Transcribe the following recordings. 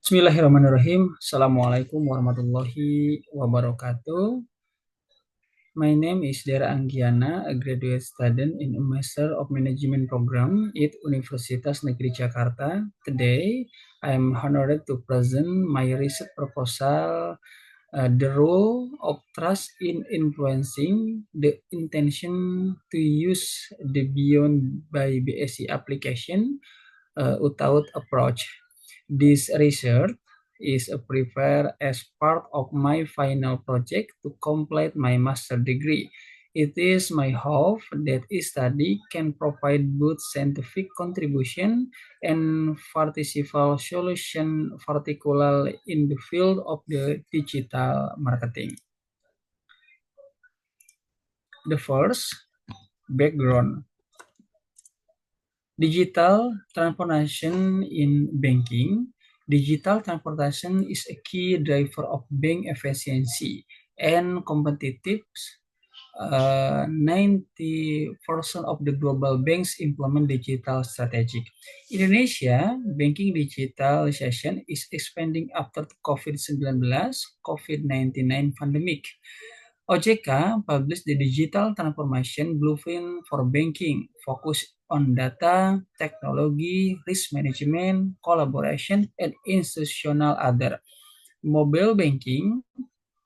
Bismillahirrahmanirrahim. Assalamualaikum warahmatullahi wabarakatuh. My name is Dera Anggiana, a graduate student in a Master of Management program at Universitas Negeri Jakarta. Today, I am honored to present my research proposal, the role of trust in influencing the intention to use the Beyond by BSc application without approach. This research is prepared as part of my final project to complete my master degree. It is my hope that this study can provide both scientific contribution and participational solution, particularly in the field of the digital marketing. The first, background. Digital transformation in banking. Digital transformation is a key driver of bank efficiency and competitiveness. 90% of the global banks implement digital strategy. Indonesia banking digitalization is expanding after COVID-19 pandemic. OJK published the Digital Transformation Blueprint for Banking, focused on data, technology, risk management, collaboration, and institutional other. Mobile banking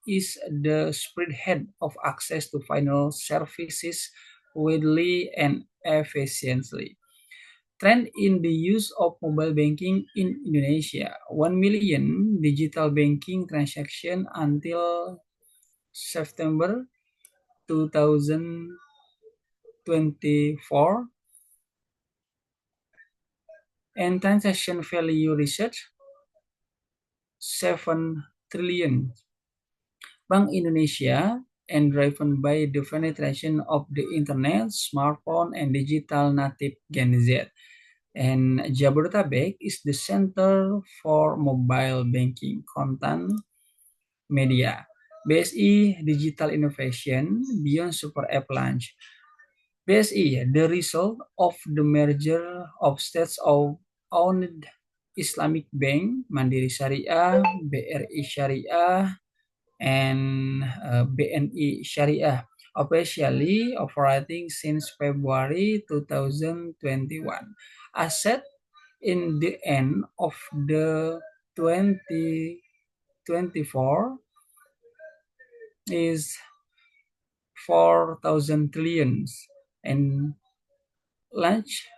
is the spearhead of access to financial services widely and efficiently. Trend in the use of mobile banking in Indonesia: 1 million digital banking transactions until September 2024, and transaction value research 7 trillion. Bank Indonesia, and driven by the penetration of the internet, smartphone, and digital native Gen Z. And Jabodetabek is the center for mobile banking content media. BSI Digital Innovation Beyond Super App launch. BSI, the result of the merger of state-owned Islamic Bank, Mandiri Syariah, BRI Syariah, and BNI Syariah, officially operating since February 2021. Asset in the end of the 2024 is 4,000 trillions, and launch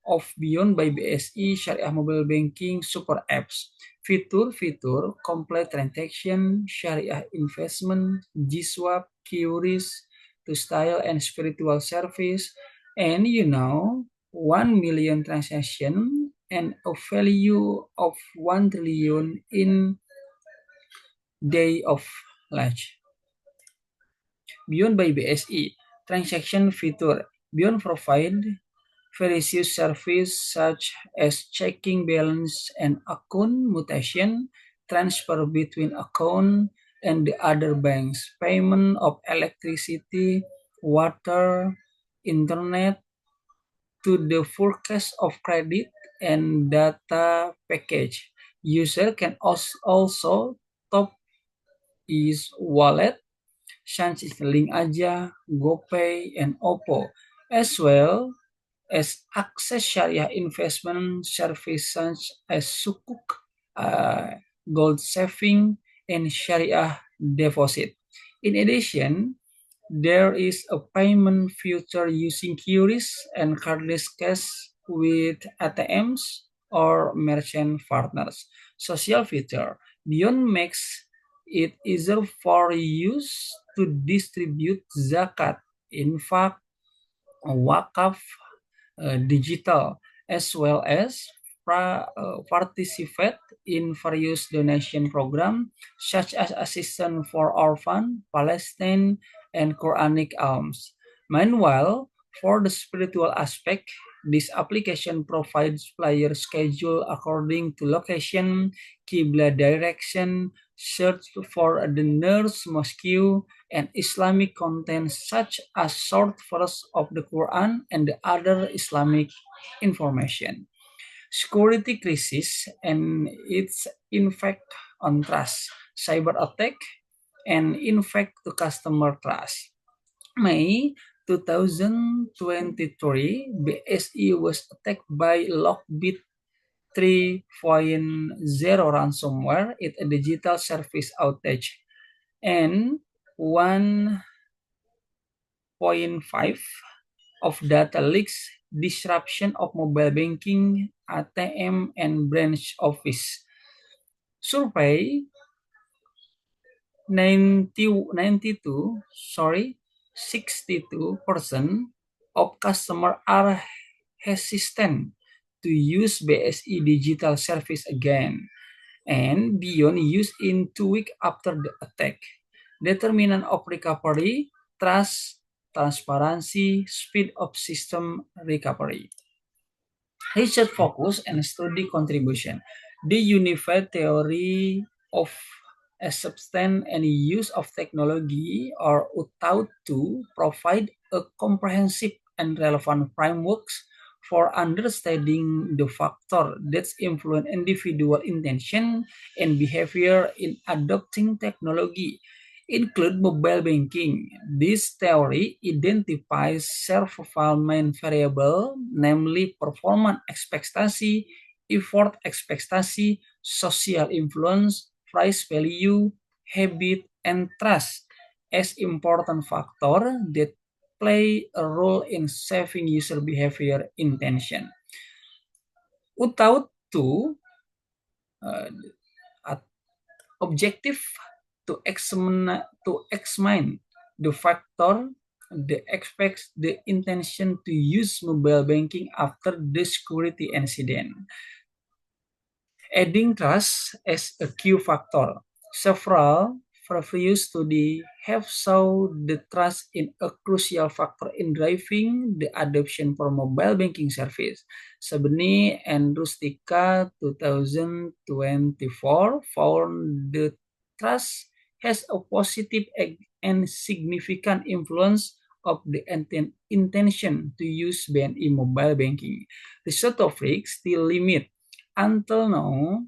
of Beyond by BSI Syariah Mobile Banking Super Apps. Fitur-fitur complete transaction, Syariah investment, GSwap, QRIS, to style and spiritual service, and 1 million transaction and a value of 1 trillion in day of launch. Beyond by BSI transaction feature. Beyond provide various services such as checking balance and account mutation, transfer between account and the other banks, payment of electricity, water, internet, to the forecast of credit and data package. User can also top his wallet, such as Link Aja, GoPay, and Oppo, as well as access Sharia investment services such as Sukuk, gold saving, and Sharia deposit. In addition, there is a payment feature using QRIS and cardless cash with ATMs or merchant partners. Social feature. Beyond makes it easier for use to distribute zakat, infak, wakaf, digital, as well as participate in various donation programs such as assistance for orphan, Palestine, and Quranic alms. Meanwhile, for the spiritual aspect, this application provides player schedule according to location, Qibla direction, search for the nearest mosque, and Islamic content such as short verse of the Quran and the other Islamic information. security crisis and its impact on trust, cyber attack, and impact to customer trust. May 2023, BSE was attacked by Lockbit 3.0 ransomware, it a digital service outage, and 1.5 of data leaks, disruption of mobile banking, ATM, and branch office. Survey 62% of customers are hesitant to use BSE digital service again and beyond use in 2 weeks after the attack. Determinant of recovery, trust, transparency, speed of system recovery. Research focus and study contribution. The unified theory of acceptance and use of technology are thought to provide a comprehensive and relevant frameworks for understanding the factor that influence individual intention and behavior in adopting technology, include mobile banking. This theory identifies several main variables, namely performance expectancy, effort expectancy, social influence, price value, habit, and trust as important factors that play a role in shaping user behavior intention. Without two objective to examine the factor that affects the intention to use mobile banking after the security incident. Adding trust as a key factor. Several previous studies have shown the trust in a crucial factor in driving the adoption for mobile banking service. Sabeni and Rustica 2024 found the trust has a positive and significant influence of the intention to use BNI mobile banking. The sort of risk still limit. Until now,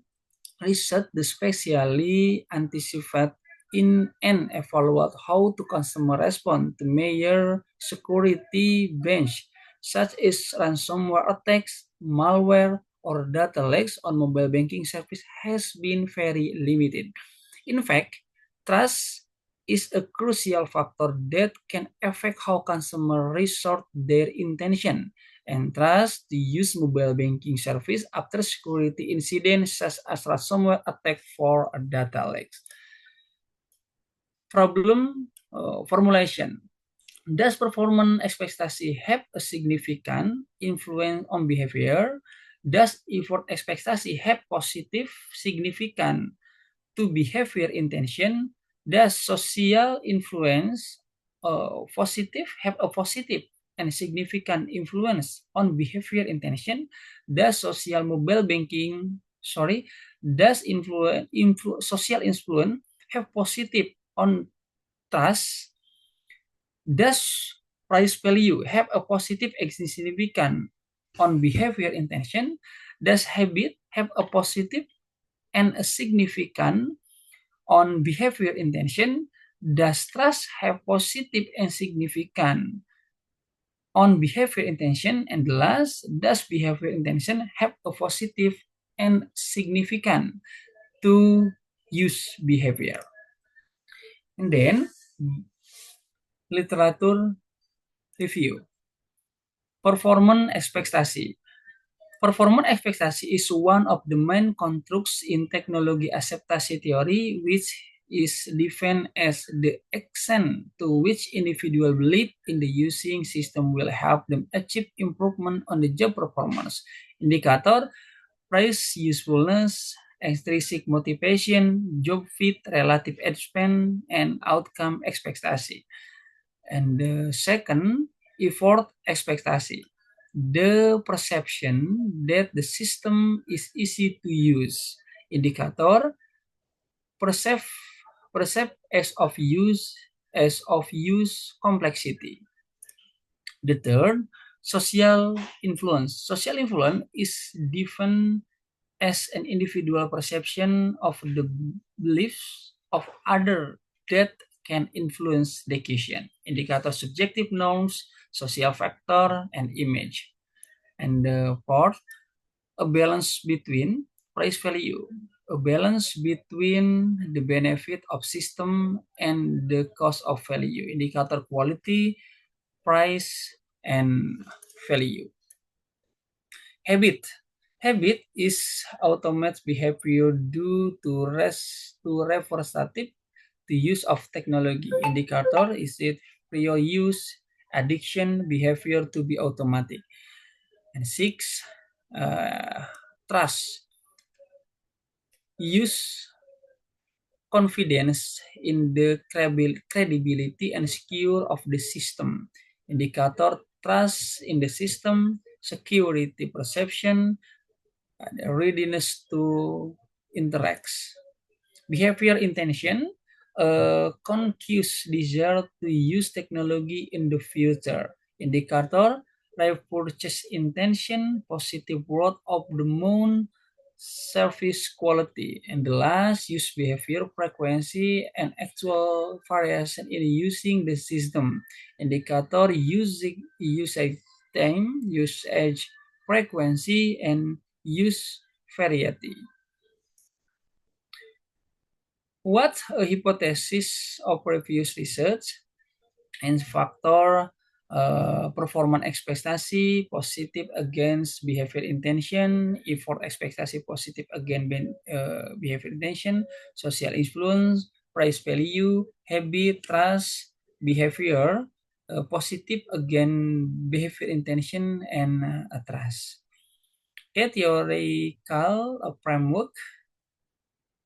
research especially anticipate in and evaluate how to customer respond to major security bench such as ransomware attacks, malware, or data leaks on mobile banking service has been very limited. In fact, trust is a crucial factor that can affect how consumers resort their intention and trust to use mobile banking service after security incidents such as ransomware attack for data leaks. Problem formulation. Does performance expectancy have a significant influence on behavior? Does effort expectancy have positive significant to behavior intention? Does social influence have a positive and significant influence on behavior intention? Does social mobile banking, does social influence have positive on trust? Does price value have a positive and significant on behavior intention? Does habit have a positive and a significant on behavior intention? Does trust have positive and significant on behavior intention? And last, does behavior intention have a positive and significant to use behavior? And then, literature review. Performance expectancy. Performance expectancy is one of the main constructs in technology acceptancy theory, which is defined as the extent to which individuals believe in the using system will help them achieve improvement on the job performance. Indicator, price usefulness, extrinsic motivation, job fit, relative edge span, and outcome expectancy. And the second, effort expectancy. The perception that the system is easy to use. Indicator, perceive as of use complexity. The third, Social influence. Social influence is defined as an individual perception of the beliefs of other that can influence decision. Indicator subjective norms, social factor, and image. And the fourth, a balance between price value, a balance between the benefit of system and the cost of value. Indicator quality, price, and value. Habit. Habit is automated behavior due to reversative the use of technology. Indicator is it prior use, addiction, behavior to be automatic. And six, trust. Use confidence in the credibility and secure of the system. Indicator trust in the system, security perception, readiness to interact. Behavior intention, a conscious desire to use technology in the future. Indicator, repurchase intention, positive word of the moon, service quality. And the last, use behavior frequency and actual variation in using the system. Indicator, usage time, usage frequency, and use variety. What a hypothesis of previous research and factor performance ekspektasi positive against behavior intention, effort ekspektasi positive against behavior intention, social influence, price value, habit, trust, behavior, positive against behavior intention, and trust. Okay, theoretical framework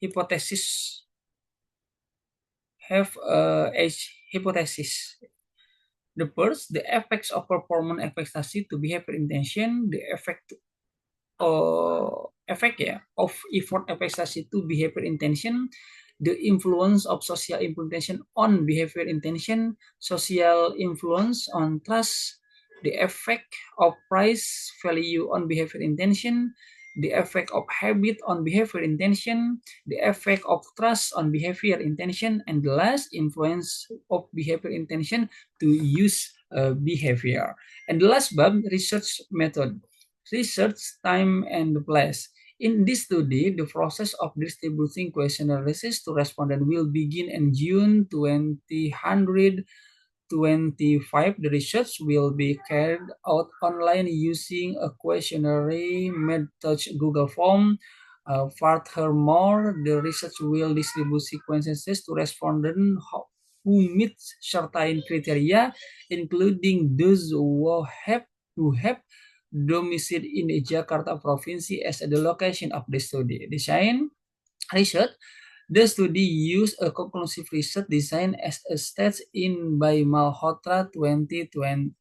hypothesis have a hypothesis. The first, the effects of performance expectancy to behavior intention, the effect of effort expectancy to behavior intention, the influence of social implementation on behavior intention, social influence on trust, the effect of price value on behavior intention, the effect of habit on behavior intention, the effect of trust on behavior intention, and the last, influence of behavior intention to use behavior. And the last research method, research time and place. In this study, the process of distributing questionnaire responses to respondents will begin in June 2025. The research will be carried out online using a questionnaire method Google Form. Furthermore, the research will distribute sequences to respondents who meet certain criteria, including those who have domicile in the Jakarta province as the location of the study. Design research. The study used a conclusive research design as a stage in by Malhotra 2020,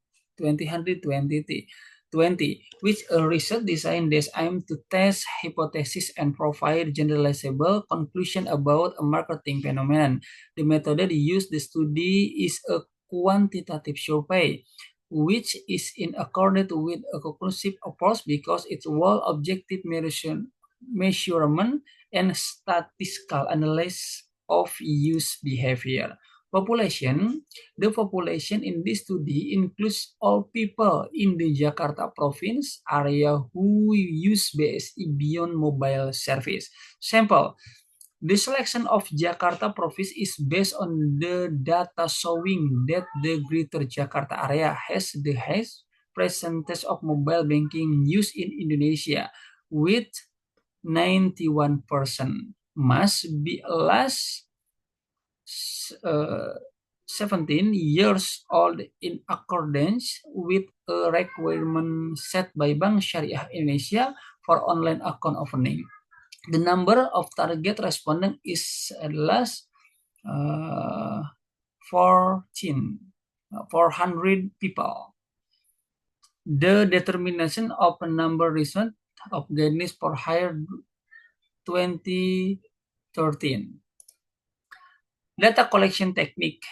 which a research design that aimed to test hypotheses and provide generalizable conclusion about a marketing phenomenon. The method used the study is a quantitative survey, which is in accordance with a conclusive approach because it's well objective measurement and statistical analysis of use behavior. Population. The population in this study includes all people in the Jakarta province area who use BSI beyond mobile service. Sample. The selection of Jakarta province is based on the data showing that the Greater Jakarta area has the highest percentage of mobile banking used in Indonesia, with 91%. Must be less 17 years old in accordance with a requirement set by Bank Syariah Indonesia for online account opening. The number of target respondent is less 400 people. The determination of a number result of guidance for higher 2013. Data collection technique.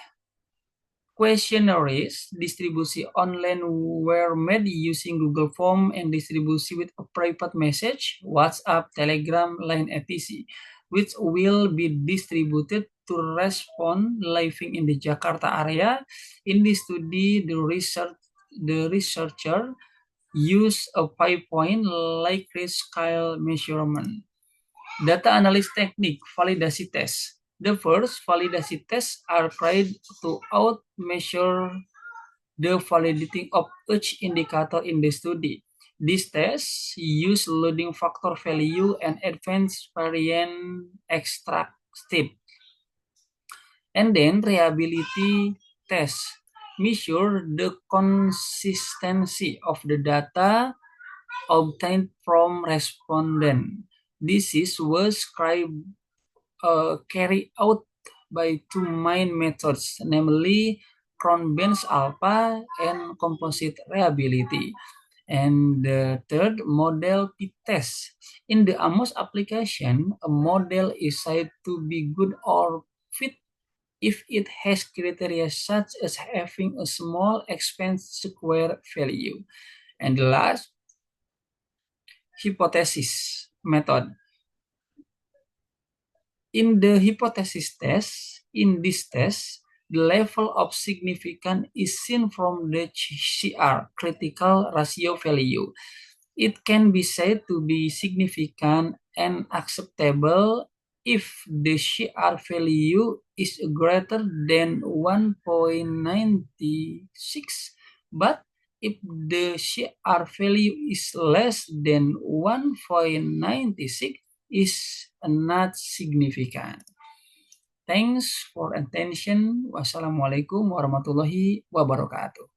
Questionnaires distribusi online were made using Google Form and distribusi with a private message, WhatsApp, Telegram, Line, etc., which will be distributed to respond living in the Jakarta area. In this study, the researcher used a 5-point Likert scale measurement. Data analysis technique, validasi test. The first validasi tests are tried to out-measure the validity of each indicator in the study. These tests use loading factor value and advanced variant extract step. And then reliability test measure the consistency of the data obtained from respondent. This was carried out by two main methods, namely Cron-Benz alpha and composite reliability. And the third, model p-test. In the AMOS application, a model is said to be good or fit if it has criteria such as having a small expense square value. And the last, hypothesis method. In the hypothesis test, in this test, the level of significance is seen from the CR, critical ratio value. It can be said to be significant and acceptable if the CR value is greater than 1.96, but if the CR value is less than 1.96, is not significant. Thanks for attention. Wassalamualaikum warahmatullahi wabarakatuh.